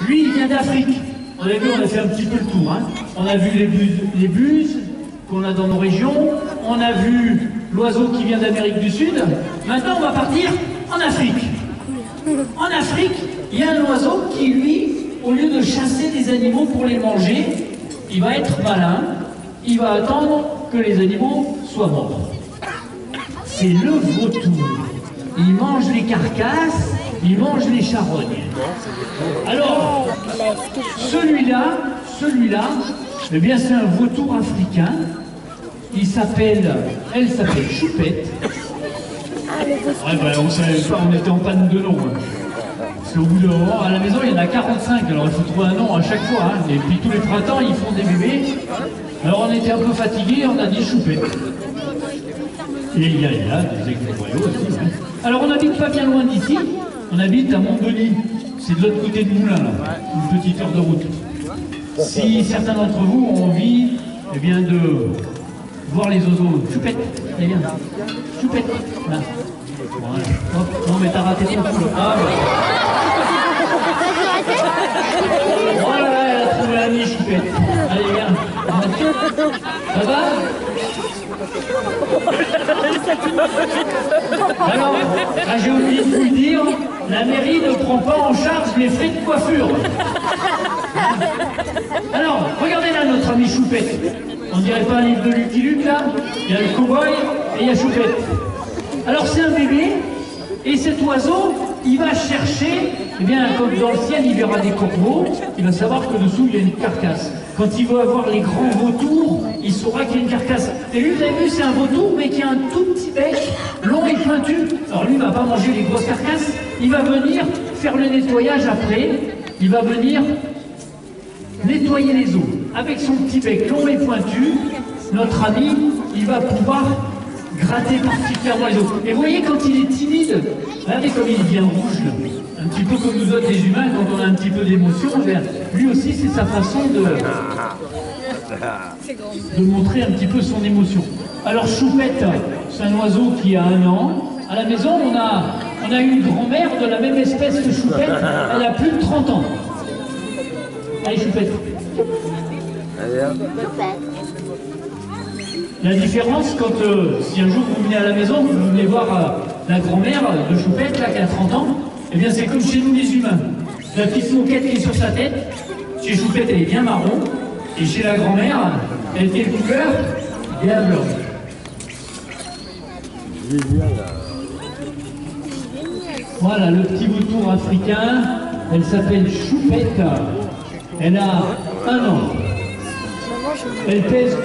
Lui, il vient d'Afrique. On a vu, on a fait un petit peu le tour. Hein. On a vu les buses qu'on a dans nos régions. On a vu l'oiseau qui vient d'Amérique du Sud. Maintenant, on va partir en Afrique. En Afrique, il y a un oiseau qui, lui, au lieu de chasser des animaux pour les manger, il va être malin. Il va attendre que les animaux soient morts. C'est le vautour. Il mange les carcasses, il mange les charognes. Alors, celui-là, eh bien c'est un vautour africain. Elle s'appelle Choupette. Ouais, ben, on savait pas, on était en panne de nom. Parce qu'au bout d'un moment, à la maison, il y en a 45, alors il faut trouver un nom à chaque fois. Hein. Et puis tous les printemps, ils font des bébés. Alors on était un peu fatigués, on a dit Choupette. Et il y a des aigles royaux aussi. Ouais. Alors on habite pas bien loin d'ici, on habite à Montdenis. C'est de l'autre côté de Moulins, là, une petite heure de route. Si certains d'entre vous ont envie, eh bien, de voir les oiseaux, Choupette, allez bien, Choupette, là. Voilà. Hop, non mais t'as raté ton coup. Ah, voilà, elle a trouvé l'ami Choupette. Allez viens. Ça va? Alors, j'ai oublié de vous le dire, la mairie ne prend pas en charge les frais de coiffure. Alors, regardez là notre ami Choupette. On dirait pas un livre de Lucky Luke là? Il y a le cow-boy et il y a Choupette. Alors c'est un bébé, et cet oiseau, il va chercher, eh bien comme dans le ciel il verra des corbeaux, il va savoir que dessous il y a une carcasse. Quand il va voir les grands vautours, il saura qu'il y a une carcasse. Et lui, vous avez vu, c'est un vautour, mais qui a un tout petit bec, long et pointu. Alors lui, il ne va pas manger les grosses carcasses, il va venir faire le nettoyage après, il va venir nettoyer les os. Avec son petit bec long et pointu, notre ami, il va pouvoir gratter particulièrement les os. Et vous voyez, quand il est timide, regardez comme il devient rouge, là. Un petit peu comme nous autres les humains, quand on a un petit peu d'émotion, lui aussi c'est sa façon de montrer un petit peu son émotion. Alors Choupette, c'est un oiseau qui a 1 an. À la maison, on a une grand-mère de la même espèce que Choupette, elle a plus de 30 ans. Allez Choupette. La différence, quand si un jour vous venez à la maison, vous venez voir la grand-mère de Choupette, là, qui a 30 ans, eh bien c'est comme chez nous les humains. La petite moquette qui est sur sa tête, chez Choupette elle est bien marron, et chez la grand-mère, elle est de couleur bien blanc. Voilà le petit vautour africain, elle s'appelle Choupette, elle a 1 an, elle pèse